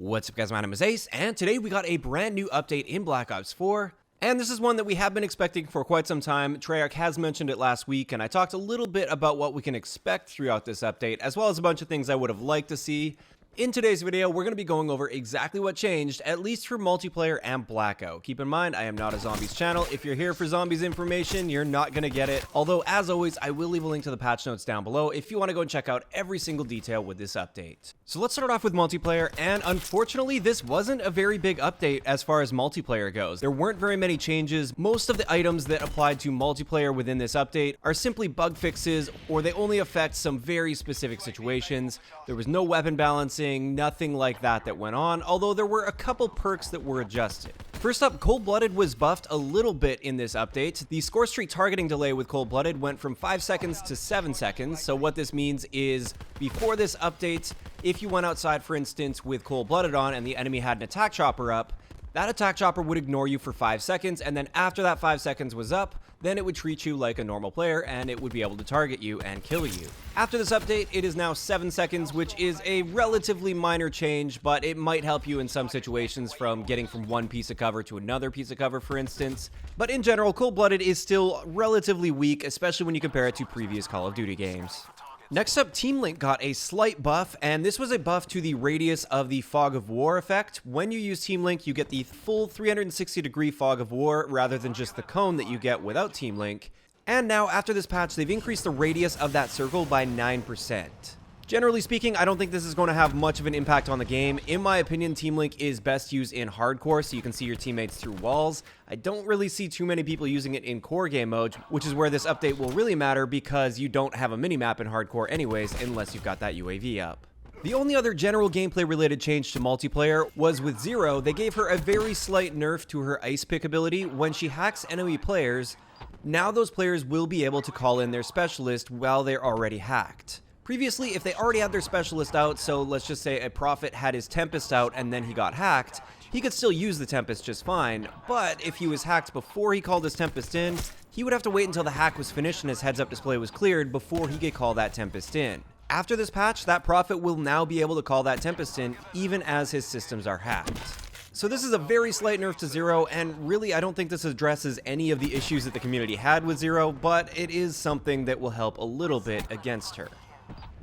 What's up guys, my name is Ace, and today we got a brand new update in Black Ops 4, and this is one that we have been expecting for quite some time. Treyarch has mentioned it last week, and I talked a little bit about what we can expect throughout this update, as well as a bunch of things I would have liked to see. In today's video, we're going to be going over exactly what changed, at least for multiplayer and Blackout. Keep in mind, I am not a zombies channel. If you're here for zombies information, you're not going to get it. Although, as always, I will leave a link to the patch notes down below if you want to go and check out every single detail with this update. So let's start off with multiplayer, and unfortunately, this wasn't a very big update as far as multiplayer goes. There weren't very many changes. Most of the items that applied to multiplayer within this update are simply bug fixes, or they only affect some very specific situations. There was no weapon balancing, nothing like that went on, although there were a couple perks that were adjusted. First up, Cold-Blooded was buffed a little bit in this update. The score streak targeting delay with Cold-Blooded went from 5 seconds to 7 seconds, so what this means is, before this update, if you went outside, for instance, with Cold-Blooded on and the enemy had an attack chopper up, that attack chopper would ignore you for 5 seconds, and then after that 5 seconds was up, then it would treat you like a normal player and it would be able to target you and kill you. After this update, it is now 7 seconds, which is a relatively minor change, but it might help you in some situations, from getting from one piece of cover to another piece of cover, for instance. But in general, Cold-Blooded is still relatively weak, especially when you compare it to previous Call of Duty games. Next up, Team Link got a slight buff, and this was a buff to the radius of the Fog of War effect. When you use Team Link, you get the full 360-degree Fog of War, rather than just the cone that you get without Team Link. And now, after this patch, they've increased the radius of that circle by 9%. Generally speaking, I don't think this is going to have much of an impact on the game. In my opinion, Team Link is best used in hardcore, so you can see your teammates through walls. I don't really see too many people using it in core game mode, which is where this update will really matter, because you don't have a minimap in hardcore anyways, unless you've got that UAV up. The only other general gameplay related change to multiplayer was with Zero. They gave her a very slight nerf to her ice pick ability. When she hacks enemy players, now those players will be able to call in their specialist while they're already hacked. Previously, if they already had their specialist out, so let's just say a Prophet had his Tempest out and then he got hacked, he could still use the Tempest just fine, but if he was hacked before he called his Tempest in, he would have to wait until the hack was finished and his heads-up display was cleared before he could call that Tempest in. After this patch, that Prophet will now be able to call that Tempest in even as his systems are hacked. So this is a very slight nerf to Zero, and really I don't think this addresses any of the issues that the community had with Zero, but it is something that will help a little bit against her.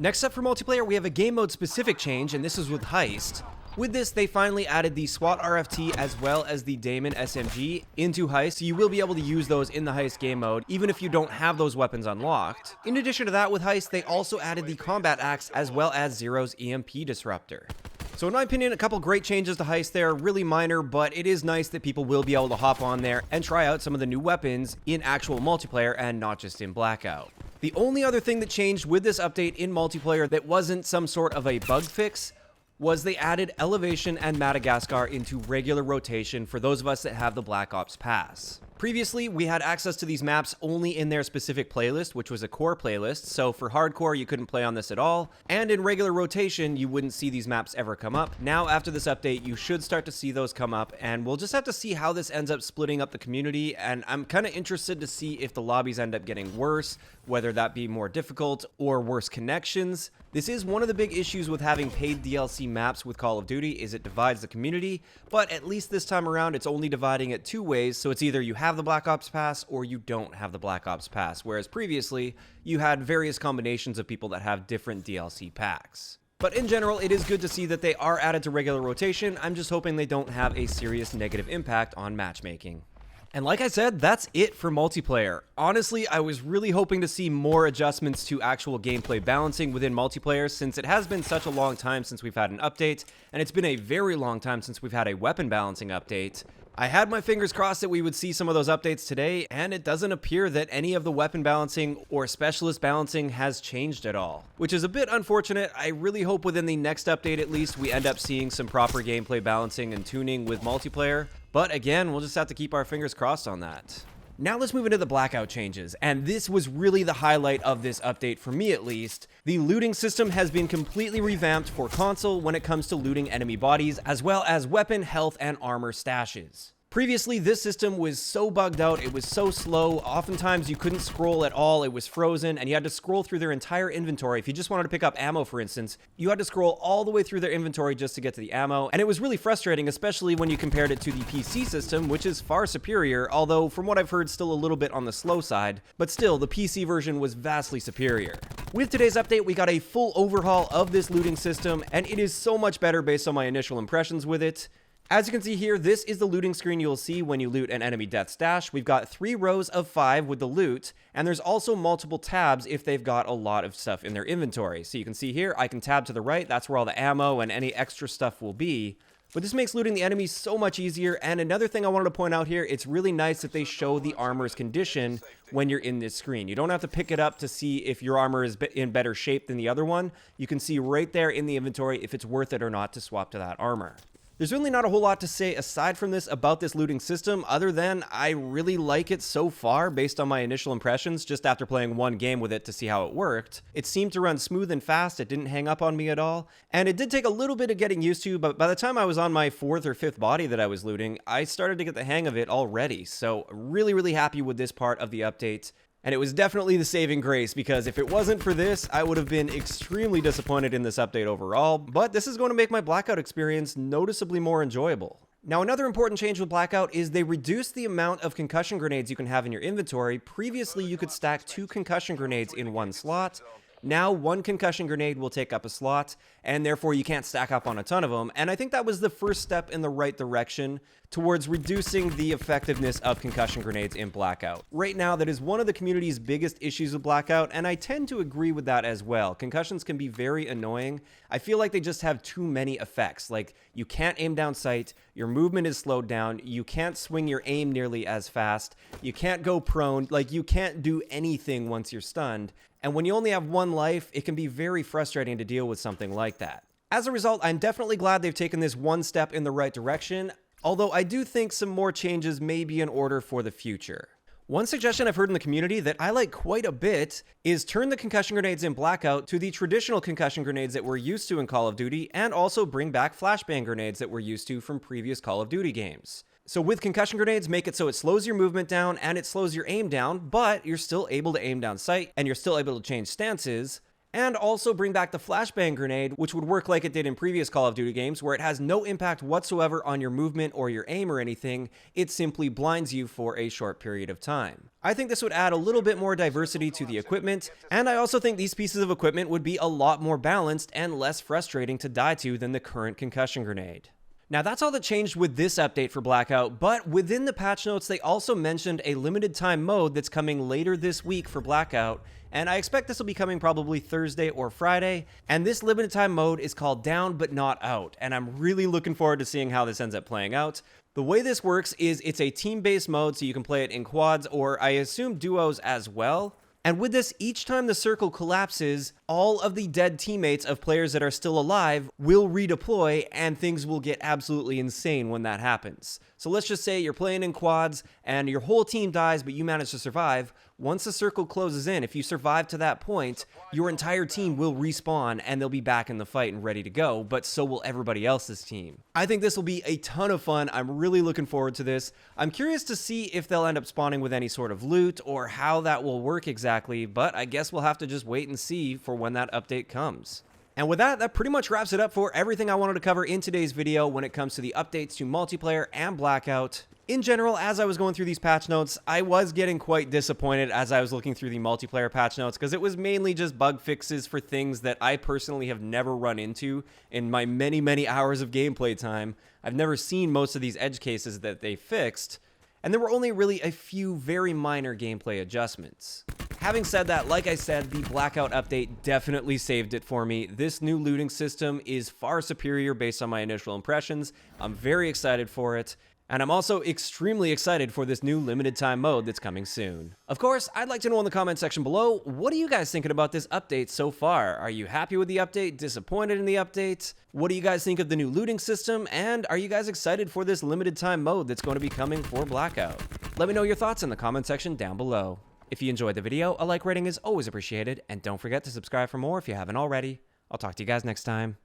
Next up for multiplayer, we have a game mode specific change, and this is with Heist. With this, they finally added the SWAT RFT as well as the Damon SMG into Heist, so you will be able to use those in the Heist game mode, even if you don't have those weapons unlocked. In addition to that, with Heist, they also added the Combat Axe as well as Zero's EMP Disruptor. So in my opinion, a couple great changes to Heist there, really minor, but it is nice that people will be able to hop on there and try out some of the new weapons in actual multiplayer and not just in Blackout. The only other thing that changed with this update in multiplayer that wasn't some sort of a bug fix was they added Elevation and Madagascar into regular rotation for those of us that have the Black Ops Pass. Previously, we had access to these maps only in their specific playlist, which was a core playlist, so for hardcore you couldn't play on this at all, and in regular rotation you wouldn't see these maps ever come up. Now after this update, you should start to see those come up, and we'll just have to see how this ends up splitting up the community, and I'm kind of interested to see if the lobbies end up getting worse, whether that be more difficult or worse connections. This is one of the big issues with having paid DLC maps with Call of Duty, is it divides the community, but at least this time around it's only dividing it two ways, so it's either you have the Black Ops Pass or you don't have the Black Ops Pass, whereas previously you had various combinations of people that have different DLC packs. But in general, it is good to see that they are added to regular rotation. I'm just hoping they don't have a serious negative impact on matchmaking. And like I said, that's it for multiplayer. Honestly, I was really hoping to see more adjustments to actual gameplay balancing within multiplayer, since it has been such a long time since we've had an update, and it's been a very long time since we've had a weapon balancing update. I had my fingers crossed that we would see some of those updates today, and it doesn't appear that any of the weapon balancing or specialist balancing has changed at all, which is a bit unfortunate. I really hope within the next update at least we end up seeing some proper gameplay balancing and tuning with multiplayer, but again, we'll just have to keep our fingers crossed on that. Now let's move into the Blackout changes, and this was really the highlight of this update for me at least. The looting system has been completely revamped for console when it comes to looting enemy bodies, as well as weapon, health, and armor stashes. Previously, this system was so bugged out, it was so slow, oftentimes you couldn't scroll at all, it was frozen, and you had to scroll through their entire inventory. If you just wanted to pick up ammo, for instance, you had to scroll all the way through their inventory just to get to the ammo, and it was really frustrating, especially when you compared it to the PC system, which is far superior, although from what I've heard, still a little bit on the slow side, but still, the PC version was vastly superior. With today's update, we got a full overhaul of this looting system, and it is so much better based on my initial impressions with it. As you can see here, this is the looting screen you'll see when you loot an enemy death stash. We've got 3 rows of 5 with the loot, and there's also multiple tabs if they've got a lot of stuff in their inventory. So you can see here, I can tab to the right, that's where all the ammo and any extra stuff will be. But this makes looting the enemies so much easier, and another thing I wanted to point out here, it's really nice that they show the armor's condition when you're in this screen. You don't have to pick it up to see if your armor is in better shape than the other one. You can see right there in the inventory if it's worth it or not to swap to that armor. There's really not a whole lot to say aside from this about this looting system, other than I really like it so far based on my initial impressions just after playing one game with it to see how it worked. It seemed to run smooth and fast, it didn't hang up on me at all, and it did take a little bit of getting used to, but by the time I was on my 4th or 5th body that I was looting, I started to get the hang of it already, so really happy with this part of the update. And it was definitely the saving grace, because if it wasn't for this, I would have been extremely disappointed in this update overall, but this is going to make my Blackout experience noticeably more enjoyable. Now, another important change with Blackout is they reduced the amount of concussion grenades you can have in your inventory. Previously, you could stack 2 concussion grenades in one slot. Now, 1 concussion grenade will take up a slot, and therefore you can't stack up on a ton of them, and I think that was the first step in the right direction towards reducing the effectiveness of concussion grenades in Blackout. Right now, that is one of the community's biggest issues with Blackout, and I tend to agree with that as well. Concussions can be very annoying. I feel like they just have too many effects. Like, you can't aim down sight, your movement is slowed down, you can't swing your aim nearly as fast, you can't go prone, like, you can't do anything once you're stunned. And when you only have 1 life, it can be very frustrating to deal with something like that. As a result, I'm definitely glad they've taken this one step in the right direction, although I do think some more changes may be in order for the future. One suggestion I've heard in the community that I like quite a bit is turn the concussion grenades in Blackout to the traditional concussion grenades that we're used to in Call of Duty, and also bring back flashbang grenades that we're used to from previous Call of Duty games. So with concussion grenades, make it so it slows your movement down and it slows your aim down, but you're still able to aim down sight and you're still able to change stances. And also bring back the flashbang grenade, which would work like it did in previous Call of Duty games, where it has no impact whatsoever on your movement or your aim or anything. It simply blinds you for a short period of time. I think this would add a little bit more diversity to the equipment, and I also think these pieces of equipment would be a lot more balanced and less frustrating to die to than the current concussion grenade. Now, that's all that changed with this update for Blackout, but within the patch notes, they also mentioned a limited time mode that's coming later this week for Blackout, and I expect this will be coming probably Thursday or Friday, and this limited time mode is called Down But Not Out, and I'm really looking forward to seeing how this ends up playing out. The way this works is it's a team-based mode, so you can play it in quads, or I assume duos as well. And with this, each time the circle collapses, all of the dead teammates of players that are still alive will redeploy, and things will get absolutely insane when that happens. So let's just say you're playing in quads and your whole team dies, but you manage to survive. Once the circle closes in, if you survive to that point, your entire team will respawn and they'll be back in the fight and ready to go, but so will everybody else's team. I think this will be a ton of fun. I'm really looking forward to this. I'm curious to see if they'll end up spawning with any sort of loot or how that will work exactly, but I guess we'll have to just wait and see for when that update comes. And with that, that pretty much wraps it up for everything I wanted to cover in today's video when it comes to the updates to multiplayer and Blackout. In general, as I was going through these patch notes, I was getting quite disappointed as I was looking through the multiplayer patch notes, because it was mainly just bug fixes for things that I personally have never run into in my many hours of gameplay time. I've never seen most of these edge cases that they fixed, and there were only really a few very minor gameplay adjustments. Having said that, like I said, the Blackout update definitely saved it for me. This new looting system is far superior based on my initial impressions. I'm very excited for it. And I'm also extremely excited for this new limited time mode that's coming soon. Of course, I'd like to know in the comment section below, what are you guys thinking about this update so far? Are you happy with the update? Disappointed in the update? What do you guys think of the new looting system? And are you guys excited for this limited time mode that's going to be coming for Blackout? Let me know your thoughts in the comment section down below. If you enjoyed the video, a like rating is always appreciated, and don't forget to subscribe for more if you haven't already. I'll talk to you guys next time.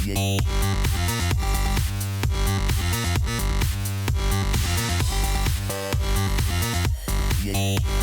Yeah. Yeah.